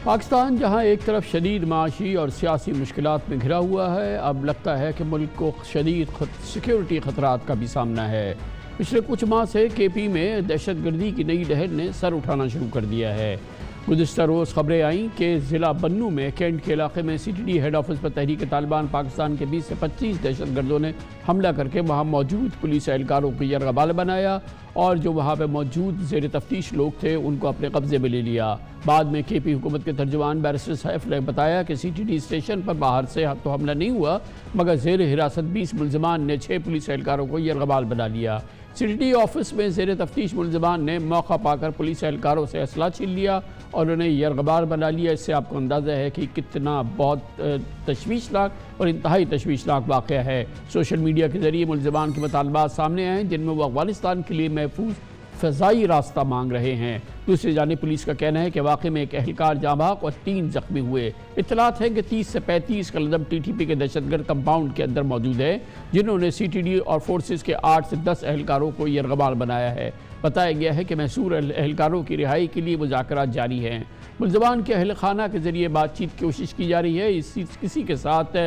پاکستان جہاں ایک طرف شدید معاشی اور سیاسی مشکلات میں گھرا ہوا ہے، اب لگتا ہے کہ ملک کو شدید سیکیورٹی خطرات کا بھی سامنا ہے۔ پچھلے کچھ ماہ سے کے پی میں دہشت گردی کی نئی لہر نے سر اٹھانا شروع کر دیا ہے۔ گزشتہ روز خبریں آئیں کہ ضلع بنوں میں کینٹ کے علاقے میں C T D head office پر تحریک طالبان پاکستان کے 20 سے 25 دہشت گردوں نے حملہ کر کے وہاں موجود پولیس اہلکاروں کو یرغمال بنایا اور جو وہاں پہ موجود زیر تفتیش لوگ تھے ان کو اپنے قبضے میں لے لیا۔ بعد میں کے پی حکومت کے ترجمان بیرسٹر سیف نے بتایا کہ سی ٹی ڈی اسٹیشن پر باہر سے تو حملہ نہیں ہوا، مگر زیر حراست 20 ملزمان نے 6 پولیس اہلکاروں کو یرغمال بنا لیا۔ سی ٹی ڈی آفس میں زیر تفتیش ملزمان نے موقع پا کر پولیس اہلکاروں سے اسلحہ چھین لیا اور انہیں یرغمال بنا لیا۔ اس سے آپ کو اندازہ ہے کہ کتنا بہت تشویشناک اور انتہائی تشویشناک واقعہ ہے۔ سوشل میڈیا کے ذریعے ملزمان کے مطالبات سامنے آئے جن میں وہ افغانستان کے لیے محفوظ فضائی راستہ مانگ رہے ہیں۔ دوسری جانب پولیس کا کہنا ہے کہ واقعے میں ایک اہلکار جاں بحق اور 3 زخمی ہوئے۔ اطلاعات ہیں کہ 30 سے 35 کالعدم ٹی ٹی پی کے دہشت گرد کمپاؤنڈ کے اندر موجود ہے جنہوں نے سی ٹی ڈی اور فورسز کے 8 سے 10 اہلکاروں کو یرغمال بنایا ہے۔ بتایا گیا ہے کہ محصور اہلکاروں کی رہائی کے لیے مذاکرات جاری ہیں۔ ملزمان کے اہل خانہ کے ذریعے بات چیت کی کوشش کی جا رہی ہے۔ کسی کے ساتھ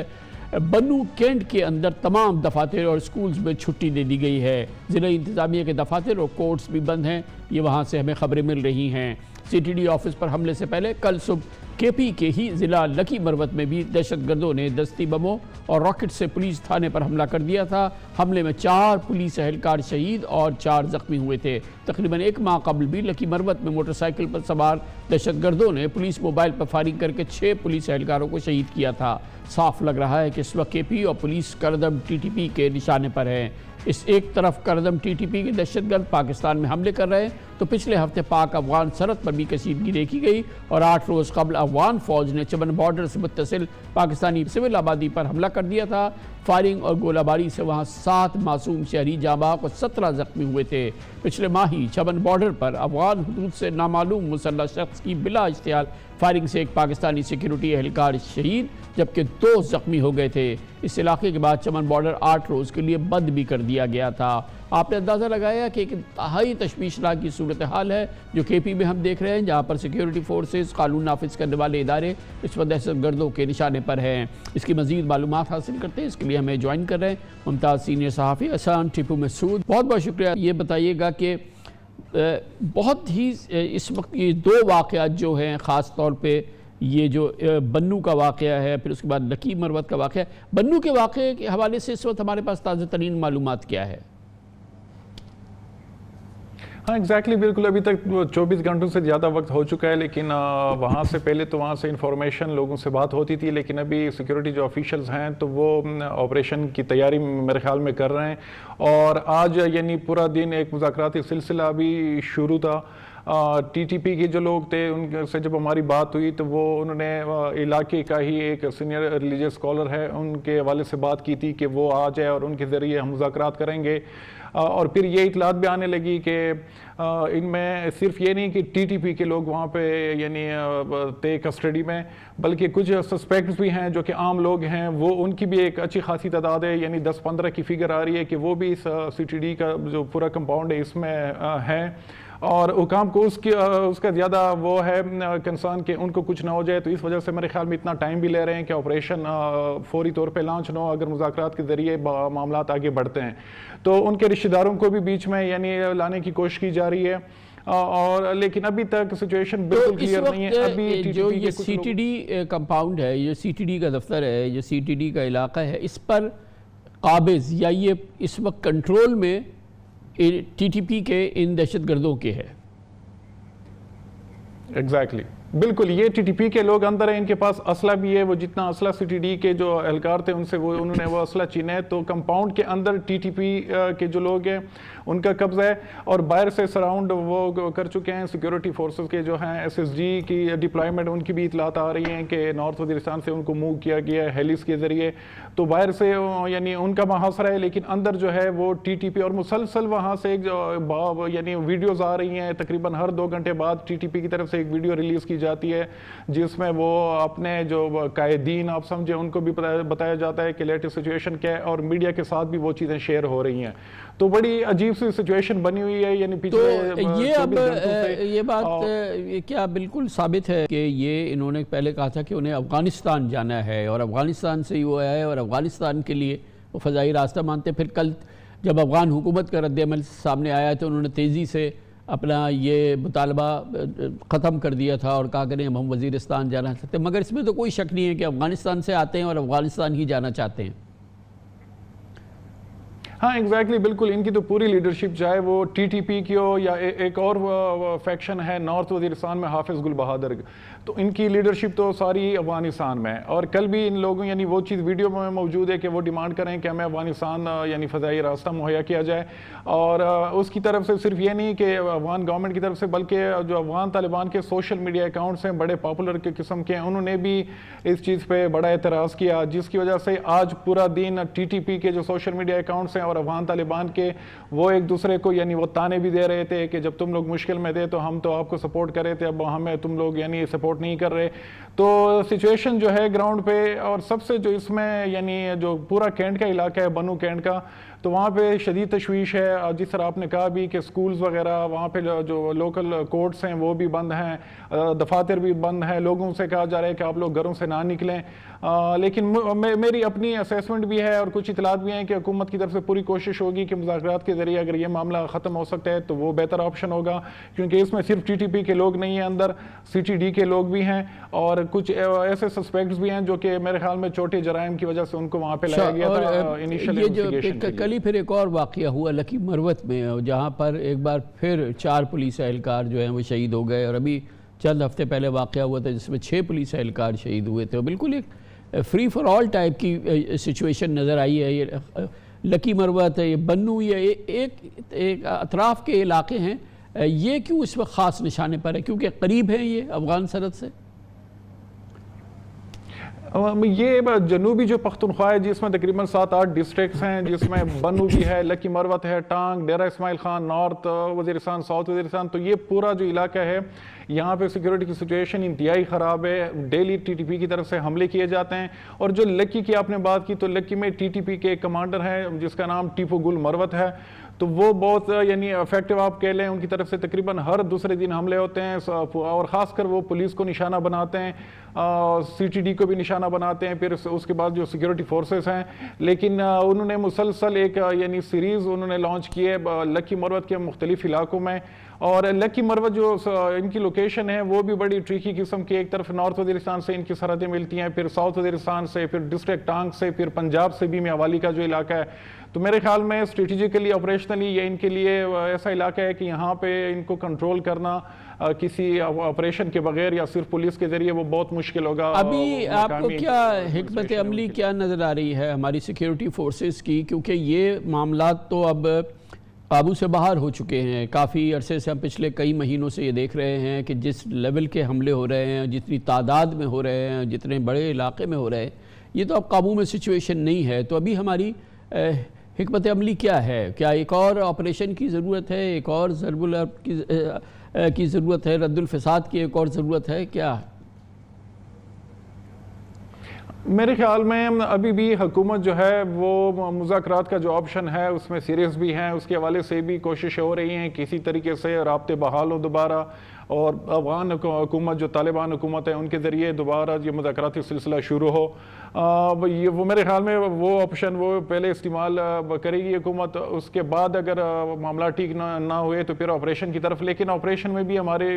بنوں کینٹ کے اندر تمام دفاتر اور سکولز میں چھٹی دے دی گئی ہے۔ ضلع انتظامیہ کے دفاتر اور کورٹس بھی بند ہیں، یہ وہاں سے ہمیں خبریں مل رہی ہیں۔ سی ٹی ڈی آفس پر حملے سے پہلے کل صبح کے پی کے ہی ضلع لکی مروت میں بھی دہشت گردوں نے دستی بموں اور راکٹ سے پولیس تھانے پر حملہ کر دیا تھا۔ حملے میں 4 پولیس اہلکار شہید اور 4 زخمی ہوئے تھے۔ تقریباً 1 ماہ قبل بھی لکی مروت میں موٹر سائیکل پر سوار دہشت گردوں نے پولیس موبائل پر فائرنگ کر کے 6 پولیس اہلکاروں کو شہید کیا تھا۔ صاف لگ رہا ہے کہ اس وقت کے پی اور پولیس کردم ٹی ٹی پی کے نشانے پر ہیں۔ اس ایک طرف کردم ٹی ٹی پی کے دہشت گرد پاکستان میں حملے کر رہے ہیں تو پچھلے ہفتے پاک افغان سرحد پر بھی کشیدگی دیکھی گئی اور 8 روز قبل افغان فوج نے چمن بارڈر سے متصل پاکستانی سول آبادی پر حملہ کر دیا تھا۔ فائرنگ اور گولہ باری سے وہاں 7 معصوم شہری جاں بحق اور 17 زخمی ہوئے تھے۔ پچھلے ماہ ہی چمن بارڈر پر افغان حدود سے نامعلوم مسلح شخص کی بلا اشتعال فائرنگ سے ایک پاکستانی سیکیورٹی اہلکار شہید جبکہ 2 زخمی ہو گئے تھے۔ اس علاقے کے بعد چمن بارڈر 8 روز کے لیے بند بھی کر دیا گیا تھا۔ آپ نے اندازہ لگایا کہ ایک انتہائی تشویشناک کی صورتحال ہے جو کے پی میں ہم دیکھ رہے ہیں، جہاں پر سیکیورٹی فورسز، قانون نافذ کرنے والے ادارے اس وقت دہشت گردوں کے نشانے پر ہیں۔ اس کی مزید معلومات حاصل کرتے ہیں، اس کے لیے ہمیں جوائن کر رہے ہیں ممتاز سینئر صحافی احسان ٹیپو مسعود۔ بہت بہت شکریہ۔ یہ بتائیے گا کہ بہت ہی اس وقت یہ 2 واقعات جو ہیں، خاص طور پہ یہ جو بنوں کا واقعہ ہے، پھر اس کے بعد لکی مروت کا واقعہ ہے، بنوں کے واقعے کے حوالے سے اس وقت ہمارے پاس تازہ ترین معلومات کیا ہے؟ ہاں ایگزیکٹلی، بالکل ابھی تک 24 گھنٹوں سے زیادہ وقت ہو چکا ہے، لیکن وہاں سے پہلے تو وہاں سے انفارمیشن لوگوں سے بات ہوتی تھی، لیکن ابھی سیکیورٹی جو آفیشلز ہیں تو وہ آپریشن کی تیاری میرے خیال میں کر رہے ہیں، اور آج یعنی پورا دن ایک مذاکراتی سلسلہ ابھی شروع تھا۔ ٹی ٹی پی کے جو لوگ تھے ان سے جب ہماری بات ہوئی تو انہوں نے علاقے کا ہی ایک سینئر ریلیجیس اسکالر ہے ان کے حوالے سے بات کی تھی کہ وہ آ جائے اور ان کے ذریعے ہم مذاکرات کریں گے، اور پھر یہ اطلاعات بھی آنے لگی کہ ان میں صرف یہ نہیں کہ ٹی ٹی پی کے لوگ وہاں پہ یعنی تھے کسٹڈی میں، بلکہ کچھ سسپیکٹس بھی ہیں جو کہ عام لوگ ہیں، وہ ان کی بھی ایک اچھی خاصی تعداد ہے، یعنی 10-15 کی فگر آ رہی ہے کہ وہ بھی اس سی ٹی ڈی کا جو پورا کمپاؤنڈ ہے اس میں ہے، اور حکام کو اس کا زیادہ وہ ہے کنسرن کہ ان کو کچھ نہ ہو جائے، تو اس وجہ سے میرے خیال میں اتنا ٹائم بھی لے رہے ہیں کہ آپریشن فوری طور پہ لانچ نہ ہو اگر مذاکرات کے ذریعے معاملات آگے بڑھتے ہیں۔ تو ان کے رشتہ داروں کو بھی بیچ میں یعنی لانے کی کوشش کی جا رہی ہے، اور لیکن ابھی تک سچویشن بالکل کلیئر نہیں ہے۔ ابھی جو یہ سی ٹی ڈی کمپاؤنڈ ہے، یہ سی ٹی ڈی کا دفتر ہے، یہ سی ٹی ڈی کا علاقہ ہے، اس پر قابض یا یہ اس وقت کنٹرول میں ٹی ٹی پی کے ان دہشت گردوں کے ہے؟ ایگزیکٹلی، بالکل، یہ ٹی ٹی پی کے لوگ اندر ہیں، ان کے پاس اسلحہ بھی ہے، وہ جتنا اسلحہ سی ٹی ڈی کے جو اہلکار تھے ان سے انہوں نے وہ اسلحہ چھینا ہے، تو کمپاؤنڈ کے اندر ٹی ٹی پی کے جو لوگ ہیں ان کا قبضہ ہے، اور باہر سے سراؤنڈ وہ کر چکے ہیں سیکیورٹی فورسز کے جو ہیں، ایس ایس جی کی ڈپلائمنٹ ان کی بھی اطلاعات آ رہی ہیں کہ نارتھ وزیرستان سے ان کو موو کیا گیا ہے ہیلیز کے ذریعے، تو باہر سے یعنی ان کا محاصرہ ہے، لیکن اندر جو ہے وہ ٹی ٹی پی، اور مسلسل وہاں سے یعنی ویڈیوز آ رہی ہیں، تقریباً ہر 2 گھنٹے بعد ٹی ٹی پی کی طرف سے ایک ویڈیو ریلیز کی جاتی ہے جس میں وہ اپنے جو قائدین آپ سمجھے ان کو بھی بتایا جاتا ہے کہ لیٹسٹ سچویشن کیا ہے، اور میڈیا کے ساتھ بھی وہ چیزیں شیئر ہو رہی ہیں. تو بڑی عجیب سی سچویشن بنی ہوئی ہے. یعنی تو یہ اب یہ بات کیا بالکل ثابت ہے کہ یہ انہوں نے پہلے کہا تھا کہ انہیں افغانستان جانا ہے اور افغانستان سے ہی وہ آیا ہے اور افغانستان کے لیے وہ فضائی راستہ مانتے ہیں. پھر کل جب افغان حکومت کا رد عمل سامنے آیا تو انہوں نے تیزی سے اپنا یہ مطالبہ ختم کر دیا تھا اور کہا کہ ہم وزیرستان جانا چاہتے ہیں. مگر اس میں تو کوئی شک نہیں ہے کہ افغانستان سے آتے ہیں اور افغانستان ہی جانا چاہتے ہیں. ہاں ایگزیکٹلی بالکل. ان کی تو پوری لیڈرشپ چاہے وہ ٹی ٹی پی کی ہو یا ایک اور فیکشن ہے نارتھ وزیرستان میں حافظ گل بہادر، تو ان کی لیڈرشپ تو ساری افغانستان میں ہے. اور کل بھی ان لوگوں یعنی وہ چیز ویڈیو میں موجود ہے کہ وہ ڈیمانڈ کریں کہ ہمیں افغانستان یعنی فضائی راستہ مہیا کیا جائے. اور اس کی طرف سے صرف یہ نہیں کہ افغان گورنمنٹ کی طرف سے بلکہ جو افغان طالبان کے سوشل میڈیا اکاؤنٹس ہیں بڑے پاپولر کے قسم کے، انہوں نے بھی اس چیز پہ بڑا اعتراض کیا، جس کی وجہ سے آج پورا دن ٹی ٹی پی کے جو سوشل میڈیا اکاؤنٹس ہیں اور افغان طالبان کے وہ ایک دوسرے کو یعنی وہ تانے بھی دے رہے تھے کہ جب تم لوگ مشکل میں تھے تو ہم تو آپ کو سپورٹ کر رہے تھے، اب ہمیں تم لوگ یعنی سپورٹ نہیں کر رہے. تو سچویشن جو ہے گراؤنڈ پہ، اور سب سے جو اس میں یعنی جو پورا کینٹ کا علاقہ ہے بنو کینٹ کا، تو وہاں پہ شدید تشویش ہے. جس طرح آپ نے کہا بھی کہ سکولز وغیرہ وہاں پہ جو لوکل کورٹس ہیں وہ بھی بند ہیں، دفاتر بھی بند ہیں، لوگوں سے کہا جا رہا ہے کہ آپ لوگ گھروں سے نہ نکلیں. لیکن میری اپنی اسیسمنٹ بھی ہے اور کچھ اطلاعات بھی ہیں کہ حکومت کی طرف سے پوری کوشش ہوگی کہ مذاکرات کے ذریعے اگر یہ معاملہ ختم ہو سکتا ہے تو وہ بہتر آپشن ہوگا، کیونکہ اس میں صرف ٹی ٹی پی کے لوگ نہیں ہیں، اندر سی ٹی ڈی کے لوگ بھی ہیں اور کچھ ایسے سسپیکٹس بھی ہیں جو کہ میرے خیال میں چھوٹے جرائم کی وجہ سے ان کو وہاں پہ لایا گیا تھا انیشل انویسٹیگیشن کے لیے. کل ہی پھر ایک اور واقعہ ہوا لکی مروت میں، جہاں پر ایک بار پھر 4 پولیس اہلکار جو ہیں وہ شہید ہو گئے، اور ابھی چند ہفتے پہلے واقعہ ہوا تھا جس میں 6 پولیس اہلکار شہید ہوئے تھے. بالکل ایک فری فار آل ٹائپ کی سچویشن نظر آئی ہے. یہ لکی مروت ہے، یہ بنو، یہ ایک اطراف کے علاقے ہیں. یہ کیوں اس وقت خاص نشانے پر ہے؟ کیونکہ قریب ہیں یہ افغان سرحد سے. یہ جنوبی جو پختونخوا ہے جس میں تقریباً 7-8 ڈسٹرکٹس ہیں، جس میں بنو بھی ہے، لکی مروت ہے، ٹانگ، ڈیرہ اسماعیل خان، نارتھ وزیرستان، ساؤتھ وزیرستان. تو یہ پورا جو علاقہ ہے یہاں پہ سیکیورٹی کی سچویشن انتہائی خراب ہے. ڈیلی ٹی ٹی پی کی طرف سے حملے کیے جاتے ہیں. اور جو لکی کی آپ نے بات کی تو لکی میں ٹی ٹی پی کے ایک کمانڈر ہیں جس کا نام ٹیپو گل مروت ہے. تو وہ بہت یعنی افیکٹو آپ کہہ لیں، ان کی طرف سے تقریباً ہر دوسرے دن حملے ہوتے ہیں، اور خاص کر وہ پولیس کو نشانہ بناتے ہیں، سی ٹی ڈی کو بھی نشانہ بناتے ہیں، پھر اس کے بعد جو سیکیورٹی فورسز ہیں. لیکن انہوں نے مسلسل ایک یعنی سیریز انہوں نے لانچ کی ہے لکی مروت کے مختلف علاقوں میں. اور لکی مروت جو ان کی لوکیشن ہے وہ بھی بڑی ٹریکی قسم کی. ایک طرف نارتھ وزیرستان سے ان کی سرحدیں ملتی ہیں، پھر ساؤتھ وزیرستان سے، پھر ڈسٹرکٹ ٹانگ سے، پھر پنجاب سے بھی میاوالی کا جو علاقہ ہے. تو میرے خیال میں اسٹریٹجیکلی آپریشنلی یہ ان کے لیے ایسا علاقہ ہے کہ یہاں پہ ان کو کنٹرول کرنا کسی آپریشن کے بغیر یا صرف پولیس کے ذریعے وہ بہت مشکل ہوگا. ابھی آپ کو کیا حکمت عملی کیا نظر آ رہی ہے ہماری سیکیورٹی فورسز کی؟ کیونکہ یہ معاملات تو اب قابو سے باہر ہو چکے ہیں. کافی عرصے سے ہم پچھلے کئی مہینوں سے یہ دیکھ رہے ہیں کہ جس لیول کے حملے ہو رہے ہیں، جتنی تعداد میں ہو رہے ہیں، جتنے بڑے علاقے میں ہو رہے ہیں، یہ تو اب قابو میں سچویشن نہیں ہے. تو ابھی ہماری حکمت عملی کیا ہے؟ کیا ایک اور آپریشن کی ضرورت ہے؟ ایک اور ضرب الضرب کی ضرورت ہے؟ رد الفساد کی ایک اور ضرورت ہے کیا؟ میرے خیال میں ابھی بھی حکومت جو ہے وہ مذاکرات کا جو آپشن ہے اس میں سیریس بھی ہیں. اس کے حوالے سے بھی کوشش ہو رہی ہیں کسی طریقے سے رابطے بحال ہو دوبارہ، اور افغان حکومت جو طالبان حکومت ہے ان کے ذریعے دوبارہ یہ مذاکراتی سلسلہ شروع ہو. وہ میرے خیال میں وہ آپشن وہ پہلے استعمال کرے گی حکومت. اس کے بعد اگر معاملہ ٹھیک نہ ہوئے تو پھر آپریشن کی طرف. لیکن آپریشن میں بھی ہمارے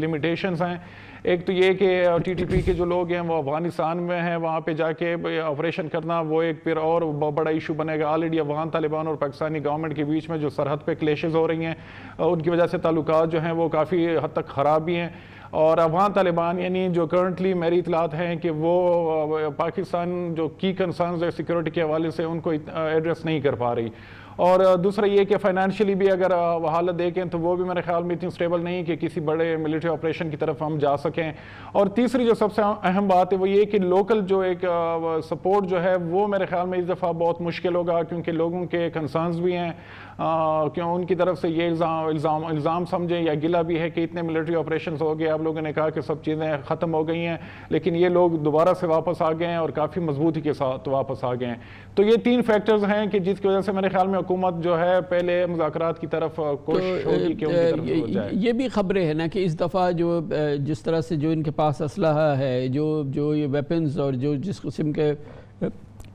لمیٹیشنز ہیں. ایک تو یہ کہ ٹی ٹی پی کے جو لوگ ہیں وہ افغانستان میں ہیں، وہاں پہ جا کے آپریشن کرنا وہ ایک پھر اور بڑا ایشو بنے گا. آلریڈی افغان طالبان اور پاکستانی گورنمنٹ کے بیچ میں جو سرحد پہ کلیشز ہو رہی ہیں ان کی وجہ سے تعلقات جو ہیں وہ کافی حد تک خراب بھی ہیں. اور افغان طالبان یعنی جو کرنٹلی میری اطلاعات ہیں کہ وہ پاکستان جو کی کنسرنز ہے سیکیورٹی کے حوالے سے ان کو ایڈریس نہیں کر پا رہی. اور دوسرا یہ کہ فائنینشلی بھی اگر حالت دیکھیں تو وہ بھی میرے خیال میں اتنی سٹیبل نہیں کہ کسی بڑے ملٹری آپریشن کی طرف ہم جا سکیں. اور تیسری جو سب سے اہم بات ہے وہ یہ کہ لوکل جو ایک سپورٹ جو ہے وہ میرے خیال میں اس دفعہ بہت مشکل ہوگا, کیونکہ لوگوں کے کنسرنز بھی ہیں, کیوں ان کی طرف سے یہ الزام سمجھیں یا گلہ بھی ہے کہ اتنے ملٹری آپریشنز ہو گئے, آپ لوگوں نے کہا کہ سب چیزیں ختم ہو گئی ہیں, لیکن یہ لوگ دوبارہ سے واپس آ گئے ہیں اور کافی مضبوطی کے ساتھ واپس آ گئے ہیں. تو یہ 3 فیکٹرز ہیں کہ جس کی وجہ سے میرے خیال میں حکومت جو ہے پہلے مذاکرات کی طرف کوشش ہوگی کہ ان کی طرف ہو جائے. یہ بھی خبریں ہیں نا کہ اس دفعہ جو جس طرح سے جو ان کے پاس اسلحہ ہے, جو یہ ویپنز اور جو جس قسم کے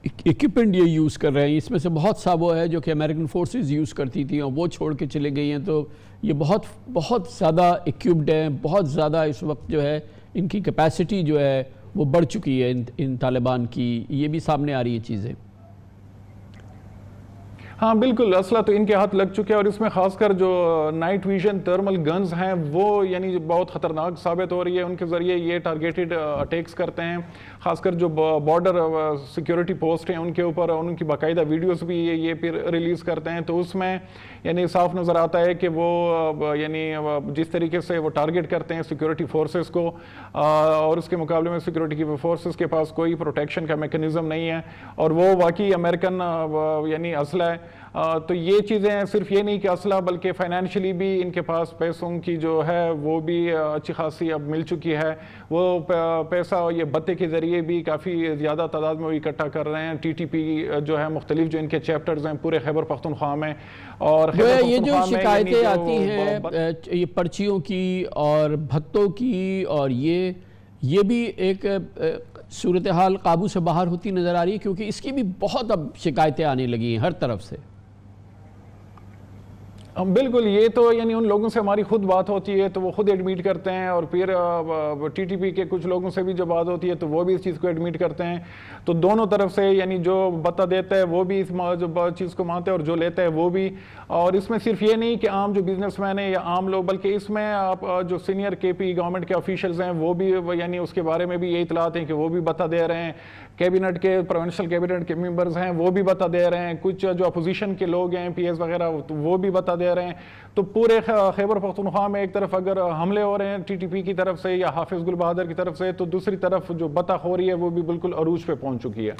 ایکوپمنٹ یہ یوز کر رہے ہیں, اس میں سے بہت سا وہ ہے جو کہ امریکن فورسز یوز کرتی تھیں اور وہ چھوڑ کے چلے گئی ہیں. تو یہ بہت زیادہ ایکوپڈ ہیں, بہت زیادہ اس وقت جو ہے ان کی کیپیسٹی جو ہے وہ بڑھ چکی ہے ان طالبان کی. یہ بھی سامنے آ رہی ہیں چیزیں. ہاں بالکل, اسلحہ تو ان کے ہاتھ لگ چکے ہیں, اور اس میں خاص کر جو نائٹ ویژن تھرمل گنز ہیں وہ یعنی بہت خطرناک ثابت ہو رہی ہے. ان کے ذریعے یہ ٹارگیٹڈ اٹیکس کرتے ہیں, خاص کر جو بارڈر سیکیورٹی پوسٹ ہیں ان کے اوپر ان کی باقاعدہ ویڈیوز بھی یہ پھر ریلیز کرتے ہیں. تو اس میں یعنی صاف نظر آتا ہے کہ وہ یعنی جس طریقے سے وہ ٹارگیٹ کرتے ہیں سیکیورٹی فورسز کو, اور اس کے مقابلے میں سیکیورٹی کی فورسز کے پاس کوئی پروٹیکشن کا میکنزم نہیں ہے, اور وہ واقعی امریکن یعنی اسلحہ ہے. تو یہ چیزیں صرف یہ نہیں کہ اسلحہ بلکہ فائنینشلی بھی ان کے پاس پیسوں کی جو ہے وہ بھی اچھی خاصی اب مل چکی ہے. وہ پیسہ یہ بتے کے ذریعے بھی کافی زیادہ تعداد میں وہ اکٹھا کر رہے ہیں. ٹی ٹی پی جو ہے مختلف جو ان کے چیپٹرز ہیں پورے خیبر پختونخوا میں, اور یہ جو شکایتیں آتی ہیں یہ پرچیوں کی اور بھتوں کی, اور یہ بھی ایک صورتحال قابو سے باہر ہوتی نظر آ رہی ہے, کیونکہ اس کی بھی بہت اب شکایتیں آنے لگی ہیں ہر طرف سے. بالکل, یہ تو یعنی ان لوگوں سے ہماری خود بات ہوتی ہے تو وہ خود ایڈمیٹ کرتے ہیں, اور پھر ٹی ٹی پی کے کچھ لوگوں سے بھی جو بات ہوتی ہے تو وہ بھی اس چیز کو ایڈمیٹ کرتے ہیں. تو دونوں طرف سے یعنی جو بتا دیتا ہے وہ بھی اس جو چیز کو مانتے ہیں اور جو لیتا ہے وہ بھی. اور اس میں صرف یہ نہیں کہ عام جو بزنس مین ہیں یا عام لوگ, بلکہ اس میں آپ جو سینئر کے پی گورنمنٹ کے آفیشلز ہیں وہ بھی یعنی اس کے بارے میں بھی یہ اطلاعات ہیں کہ وہ بھی بتا دے رہے ہیں. کیبنٹ کے پروونشل کیبنٹ کے ممبرز ہیں وہ بھی بتا دے رہے ہیں, کچھ جو اپوزیشن کے لوگ ہیں پی ایس وغیرہ وہ بھی بتا دے رہے ہیں. تو پورے خیبر پختونخوا میں ایک طرف اگر حملے ہو رہے ہیں ٹی ٹی پی کی طرف سے یا حافظ گل بہادر کی طرف سے, تو دوسری طرف جو بتا خو رہی ہے وہ بھی بالکل عروج پہ پہنچ چکی ہے.